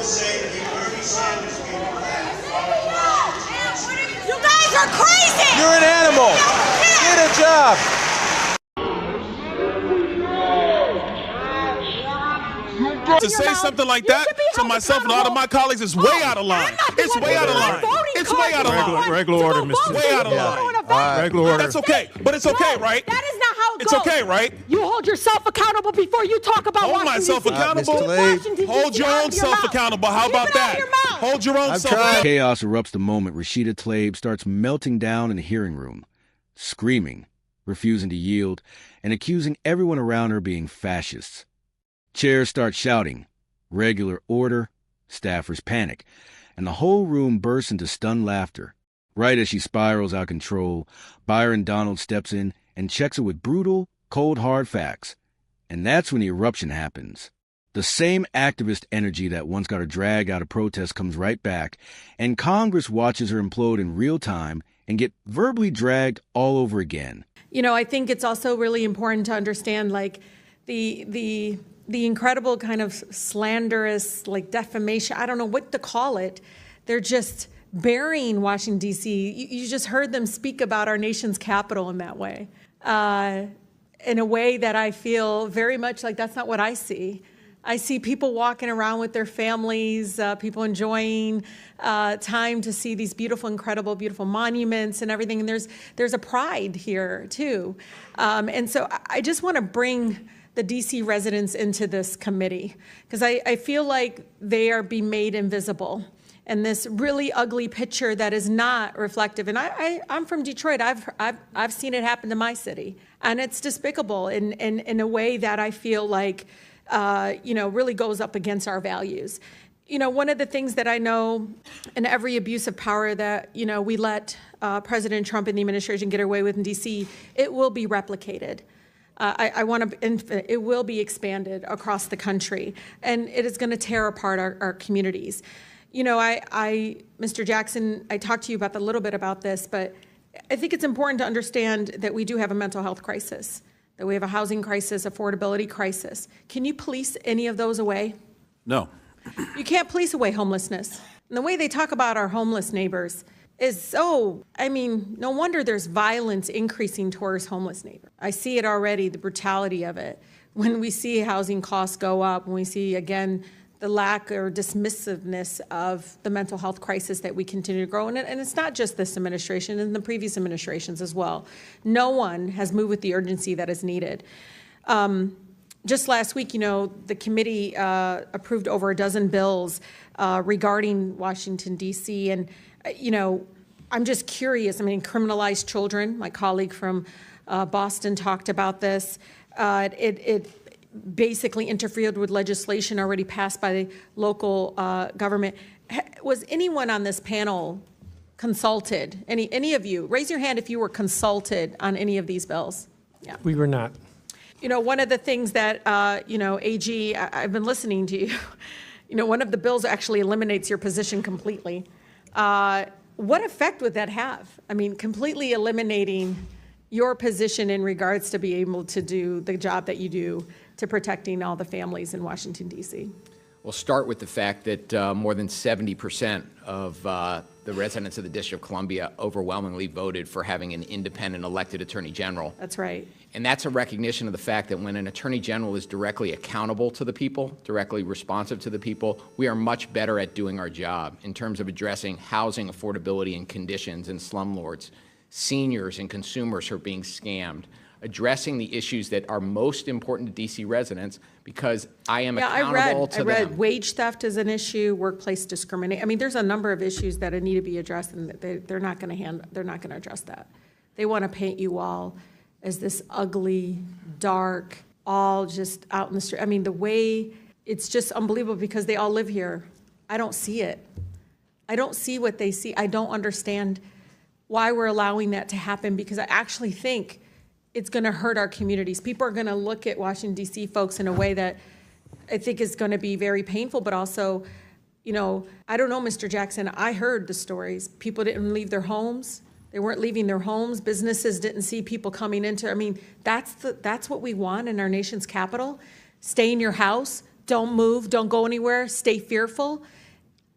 You guys are crazy! You're an animal! Get a job! To say something like that to myself and all of my colleagues is way out of line. It's way out of line. It's way out of line. Regular order, Mr. Way out of line. Regular order. That's okay, but it's okay, right? That is not how it It's goes. okay, right? You hold yourself accountable before you talk about Hold Washington, myself D.C. accountable. Washington, Hold D.C. your out own of your self mouth. accountable. How Keep about it out that? of your mouth. Hold your own I'm self. trying. Chaos erupts the moment Rashida Tlaib starts melting down in the hearing room, screaming, refusing to yield, and accusing everyone around her being fascists. Chairs start shouting, regular order, staffers panic, and the whole room bursts into stunned laughter. Right as she spirals out of control, Byron Donald steps in and checks her with brutal, cold hard facts. And that's when the eruption happens. The same activist energy that once got her dragged out of protest comes right back, and Congress watches her implode in real time and get verbally dragged all over again. You know, I think it's also really important to understand, like, the incredible kind of slanderous, like, defamation. I don't know what to call it. They're just burying Washington, D.C. You just heard them speak about our nation's capital in that way, in a way that I feel very much like that's not what I see. I see people walking around with their families, people enjoying time to see these beautiful, incredible, beautiful monuments and everything. And there's a pride here, too. And so I just want to bring the D.C. residents into this committee, because I feel like they are being made invisible. And this really ugly picture that is not reflective. And I'm from Detroit. I've seen it happen to my city. And it's despicable in a way that I feel like really goes up against our values. You know, one of the things that I know in every abuse of power that, we let President Trump and the administration get away with in D.C., it will be replicated. It will be expanded across the country, and it is going to tear apart our communities. Mr. Jackson, I talked to you about a little bit about this, but I think it's important to understand that we do have a mental health crisis, that we have a housing crisis, affordability crisis. Can you police any of those away? No. You can't police away homelessness. And the way they talk about our homeless neighbors is no wonder there's violence increasing towards homeless neighbors. I see it already, the brutality of it. When we see housing costs go up, when we see, again, the lack or dismissiveness of the mental health crisis that we continue to grow. And it's not just this administration, and the previous administrations as well. No one has moved with the urgency that is needed. Just last week, the committee approved over a dozen bills regarding Washington, D.C. And, I'm just curious. Criminalize children. My colleague from Boston talked about this. It basically interfered with legislation already passed by the local government. Was anyone on this panel consulted? Any of you? Raise your hand if you were consulted on any of these bills. Yeah. We were not. One of the things that, AG, I've been listening to you. One of the bills actually eliminates your position completely. What effect would that have? Completely eliminating your position in regards to be able to do the job that you do to protecting all the families in Washington, D.C. We'll start with the fact that more than 70% of the residents of the District of Columbia overwhelmingly voted for having an independent elected Attorney General. That's right. And that's a recognition of the fact that when an Attorney General is directly accountable to the people, directly responsive to the people, we are much better at doing our job in terms of addressing housing affordability and conditions in slumlords, seniors and consumers who are being scammed, addressing the issues that are most important to D.C. residents, because I am accountable to them. I read wage theft is an issue, workplace discrimination. There's a number of issues that need to be addressed, and they're not going to address that. They want to paint you all as this ugly, dark, all just out in the street. The way it's just unbelievable because they all live here. I don't see it. I don't see what they see. I don't understand why we're allowing that to happen, because I actually think it's going to hurt our communities. People are going to look at Washington, D.C. folks in a way that I think is going to be very painful, but also, I don't know, Mr. Jackson, I heard the stories. People didn't leave their homes. They weren't leaving their homes. Businesses didn't see people coming into, that's what we want in our nation's capital. Stay in your house, don't move, don't go anywhere, stay fearful.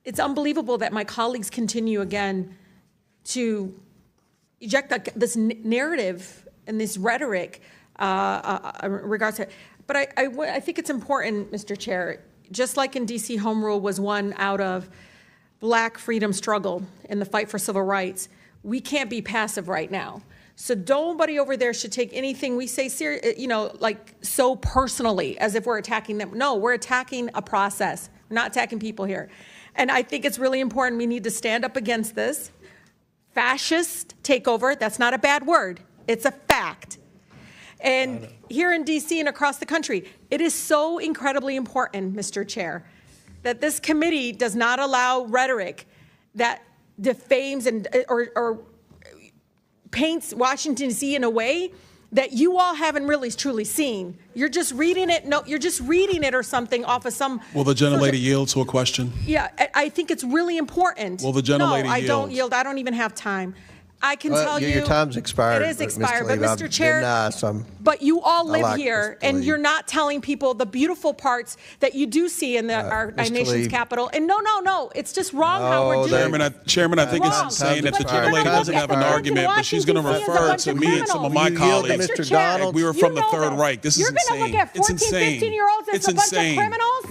It's unbelievable that my colleagues continue again to eject this narrative and this rhetoric in regards to it. But I think it's important, Mr. Chair, just like in DC, home rule was won out of Black freedom struggle in the fight for civil rights. We can't be passive right now. So nobody over there should take anything we say like so personally as if we're attacking them. No, we're attacking a process. We're not attacking people here. And I think it's really important. We need to stand up against this fascist takeover. That's not a bad word. It's a fact. And here in DC and across the country, it is so incredibly important, Mr. Chair, that this committee does not allow rhetoric that defames and or paints Washington, D.C. in a way that you all haven't really truly seen. You're just reading it. No, you're just reading it or something off of some. Will the gentlelady yield to a question? Yeah, I think it's really important. Will the gentlelady yield? No, I don't yield. I don't even have time. I can tell you. Your time's expired. It is expired, but Tlaib, Mr. Chair, but you all live here, and you're not telling people the beautiful parts that you do see in our nation's capital. And no, it's just wrong how we're doing it. Chairman, I think it's insane that the gentlelady doesn't have an argument, but she's going to refer to me and some of my colleagues. We were from the Third Reich. This is insane. It's insane. It's insane.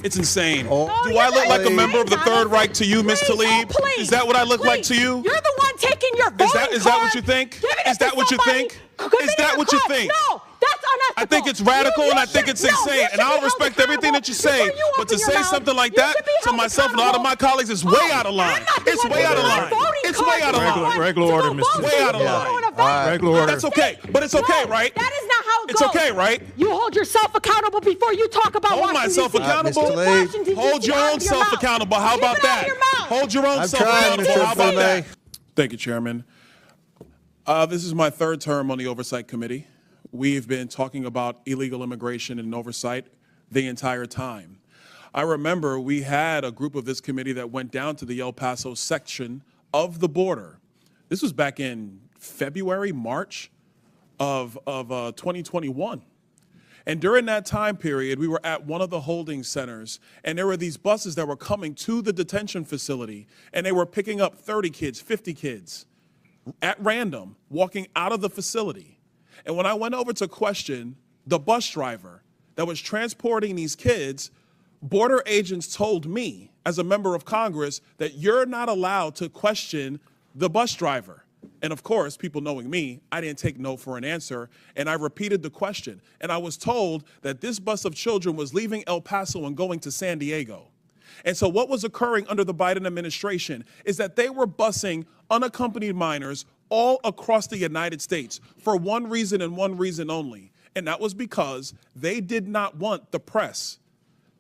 It's insane. Do I look like a member of the Third Reich to you, Ms. Tlaib? Is that what I look like to you? You're the one taking your voting card. Is that what you think? Is that what you think? Is that what you think? No, that's unethical. I think it's radical and I think it's insane. And I'll respect everything that you say. But to say something like that to myself and a lot of my colleagues is way out of line. It's way out of line. It's way out of line. Regular order, Mr. Way out of line. Regular order. That's okay. But it's okay, right? That is not how it goes. It's okay, right? You hold yourself accountable before you talk about Hold Washington, myself D.C. accountable. Hold your own self accountable. How about that? Hold your own self accountable. How about that? Thank you, Chairman. This is my third term on the Oversight Committee. We've been talking about illegal immigration and oversight the entire time. I remember we had a group of this committee that went down to the El Paso section of the border. This was back in February, March of 2021. And during that time period, we were at one of the holding centers, and there were these buses that were coming to the detention facility, and they were picking up 30 kids, 50 kids, at random, walking out of the facility. And when I went over to question the bus driver that was transporting these kids, border agents told me, as a member of Congress, that you're not allowed to question the bus driver. And of course, people knowing me, I didn't take no for an answer, and I repeated the question. And I was told that this bus of children was leaving El Paso and going to San Diego. And so what was occurring under the Biden administration is that they were busing unaccompanied minors all across the United States for one reason and one reason only. And that was because they did not want the press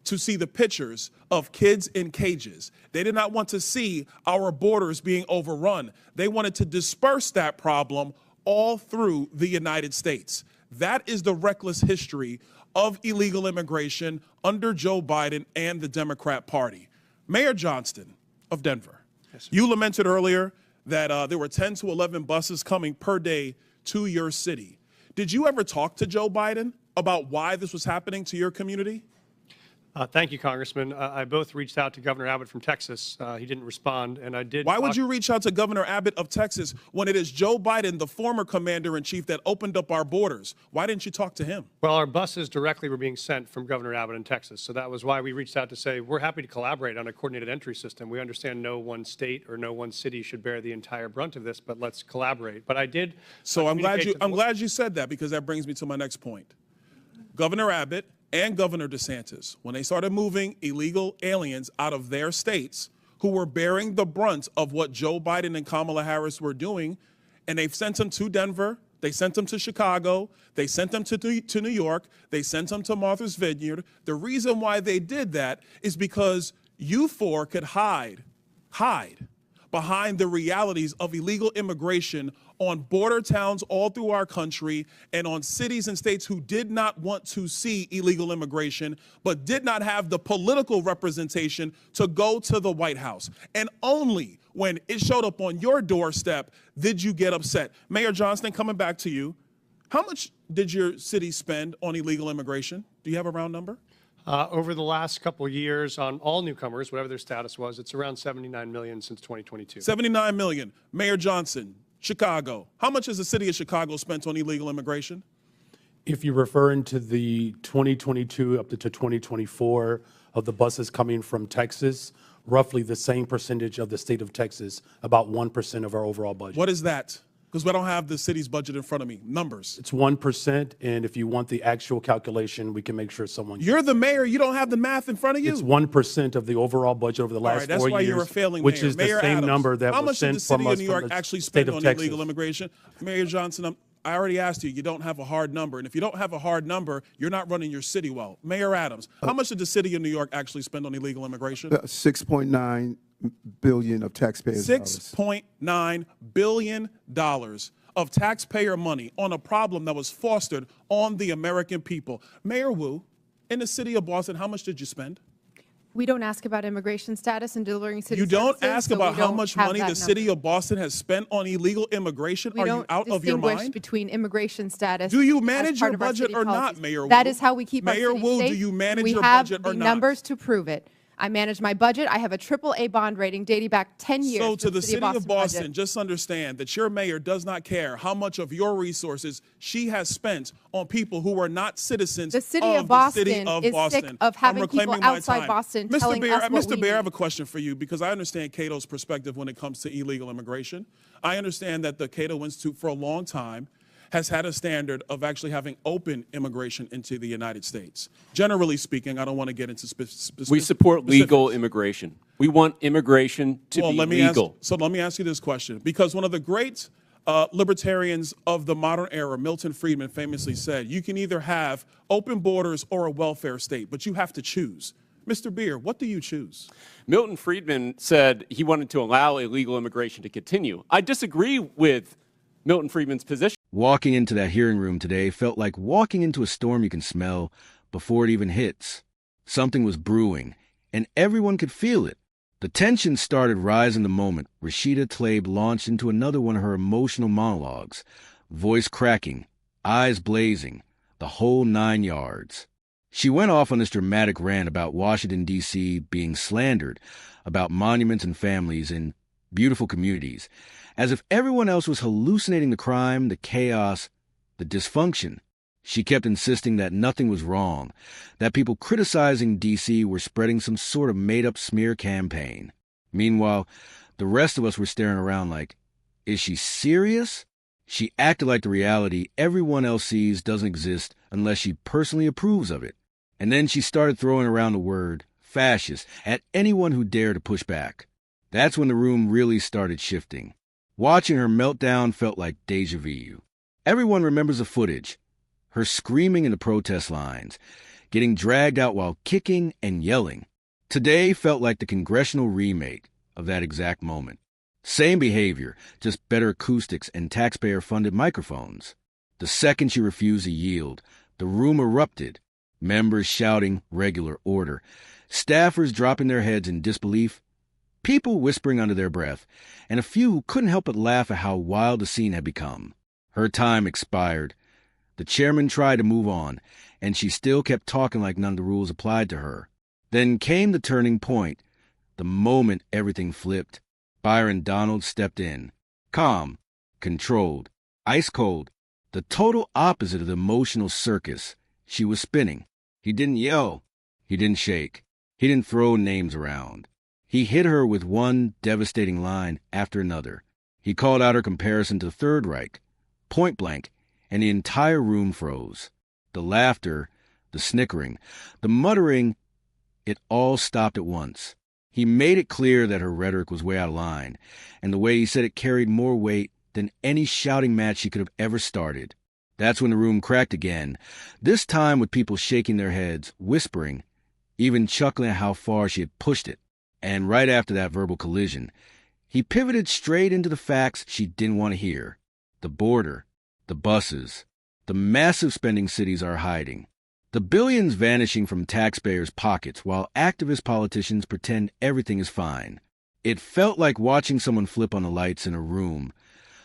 to see the pictures of kids in cages. They did not want to see our borders being overrun. They wanted to disperse that problem all through the United States. That is the reckless history of illegal immigration under Joe Biden and the Democrat Party. Mayor Johnston of Denver, yes, you lamented earlier that there were 10 to 11 buses coming per day to your city. Did you ever talk to Joe Biden about why this was happening to your community? Thank you, Congressman. I both reached out to Governor Abbott from Texas. He didn't respond, and I did. Why would you reach out to Governor Abbott of Texas when it is Joe Biden, the former commander-in-chief, that opened up our borders? Why didn't you talk to him? Well, our buses directly were being sent from Governor Abbott in Texas, so that was why we reached out to say we're happy to collaborate on a coordinated entry system. We understand no one state or no one city should bear the entire brunt of this, but let's collaborate. But I did. So I'm glad you said that, because that brings me to my next point. Governor Abbott and Governor DeSantis, when they started moving illegal aliens out of their states who were bearing the brunt of what Joe Biden and Kamala Harris were doing, and they've sent them to Denver, they sent them to Chicago, they sent them to New York, they sent them to Martha's Vineyard. The reason why they did that is because you four could hide behind the realities of illegal immigration on border towns all through our country and on cities and states who did not want to see illegal immigration, but did not have the political representation to go to the White House. And only when it showed up on your doorstep did you get upset. Mayor Johnston, coming back to you, how much did your city spend on illegal immigration? Do you have a round number? Over the last couple of years on all newcomers, whatever their status was, it's around $79 million since 2022. 79 million. Mayor Johnson, Chicago. How much has the city of Chicago spent on illegal immigration? If you're referring to the 2022 up to 2024 of the buses coming from Texas, roughly the same percentage of the state of Texas, about 1% of our overall budget. What is that? Because I don't have the city's budget in front of me. Numbers. It's 1%, and if you want the actual calculation, we can make sure someone... You're the mayor. You don't have the math in front of you? It's 1% of the overall budget over the last 4 years. That's why you're a failing which mayor. is Mayor the same Adams, number that how was much did sent the city from us of New York from the actually state spend of on Texas. illegal immigration? Mayor Johnson, I already asked you. You don't have a hard number. And if you don't have a hard number, you're not running your city well. Mayor Adams, how much did the city of New York actually spend on illegal immigration? $6.9 billion of taxpayers' dollars. $6.9 billion of taxpayer money on a problem that was fostered on the American people. Mayor Wu, in the city of Boston, how much did you spend? We don't ask about immigration status and delivering city You don't services, ask so about we how don't much have money that the city number. of Boston has spent on illegal immigration? We Are don't you out of your distinguish mind? between immigration status. Do you as manage part your of our budget city or not, policies. Mayor Wu? That is how we keep Mayor our city Wu, safe. do you manage we your have budget or the not? numbers to prove it. I manage my budget. I have a AAA bond rating dating back 10 years. So to the city of Boston, budget. just understand that your mayor does not care how much of your resources she has spent on people who are not citizens The city of of Boston the city of is Boston. sick of having I'm people reclaiming my outside time. Boston Mr. telling Bear, us what Mr. we Bear, I have need. a question for you because I understand Cato's perspective when it comes to illegal immigration. I understand that the Cato Institute for a long time has had a standard of actually having open immigration into the United States. Generally speaking, I don't want to get into specifics. We support legal immigration. We want immigration to be legal. So let me ask you this question, because one of the great libertarians of the modern era, Milton Friedman, famously said, you can either have open borders or a welfare state, but you have to choose. Mr. Beer, what do you choose? Milton Friedman said he wanted to allow illegal immigration to continue. I disagree with Milton Friedman's position. Walking into that hearing room today felt like walking into a storm you can smell before it even hits. Something was brewing, and everyone could feel it. The tension started rising the moment Rashida Tlaib launched into another one of her emotional monologues, voice cracking, eyes blazing, the whole 9 yards. She went off on this dramatic rant about Washington, D.C. being slandered, about monuments and families in beautiful communities, as if everyone else was hallucinating the crime, the chaos, the dysfunction. She kept insisting that nothing was wrong, that people criticizing D.C. were spreading some sort of made-up smear campaign. Meanwhile, the rest of us were staring around like, is she serious? She acted like the reality everyone else sees doesn't exist unless she personally approves of it. And then she started throwing around the word fascist at anyone who dared to push back. That's when the room really started shifting. Watching her meltdown felt like deja vu. Everyone remembers the footage, her screaming in the protest lines, getting dragged out while kicking and yelling. Today felt like the congressional remake of that exact moment. Same behavior, just better acoustics and taxpayer-funded microphones. The second she refused to yield, the room erupted. Members shouting regular order, staffers dropping their heads in disbelief, people whispering under their breath, and a few who couldn't help but laugh at how wild the scene had become. Her time expired. The chairman tried to move on, and she still kept talking like none of the rules applied to her. Then came the turning point, the moment everything flipped. Byron Donald stepped in, calm, controlled, ice cold, the total opposite of the emotional circus she was spinning. He didn't yell. He didn't shake. He didn't throw names around. He hit her with one devastating line after another. He called out her comparison to the Third Reich, point blank, and the entire room froze. The laughter, the snickering, the muttering, it all stopped at once. He made it clear that her rhetoric was way out of line, and the way he said it carried more weight than any shouting match she could have ever started. That's when the room cracked again, this time with people shaking their heads, whispering, even chuckling at how far she had pushed it. And right after that verbal collision, he pivoted straight into the facts she didn't want to hear. The border, the buses, the massive spending cities are hiding, the billions vanishing from taxpayers' pockets while activist politicians pretend everything is fine. It felt like watching someone flip on the lights in a room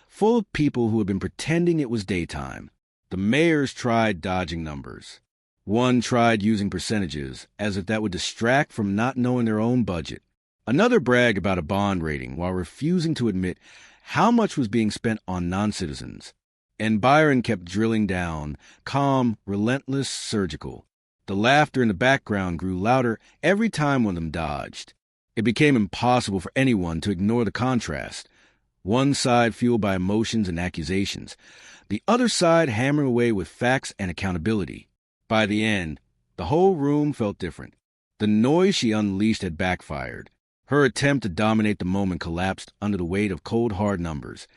full of people who had been pretending it was daytime. The mayors tried dodging numbers. One tried using percentages, as if that would distract from not knowing their own budget. Another bragged about a bond rating while refusing to admit how much was being spent on non-citizens. And Byron kept drilling down, calm, relentless, surgical. The laughter in the background grew louder every time one of them dodged. It became impossible for anyone to ignore the contrast. One side fueled by emotions and accusations, the other side hammering away with facts and accountability. By the end, the whole room felt different. The noise she unleashed had backfired. Her attempt to dominate the moment collapsed under the weight of cold, hard numbers,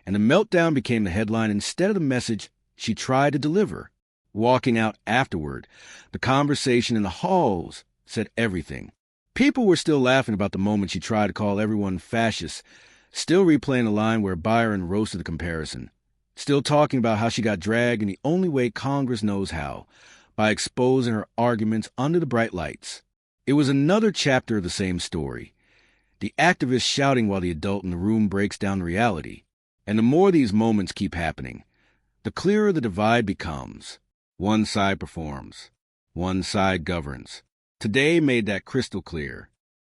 and the meltdown became the headline instead of the message she tried to deliver. Walking out afterward, the conversation in the halls said everything. People were still laughing about the moment she tried to call everyone fascist, still replaying the line where Byron roasted the comparison, still talking about how she got dragged in the only way Congress knows how, by exposing her arguments under the bright lights. It was another chapter of the same story. The activist shouting while the adult in the room breaks down the reality. And the more these moments keep happening, the clearer the divide becomes. One side performs. One side governs. Today made that crystal clear.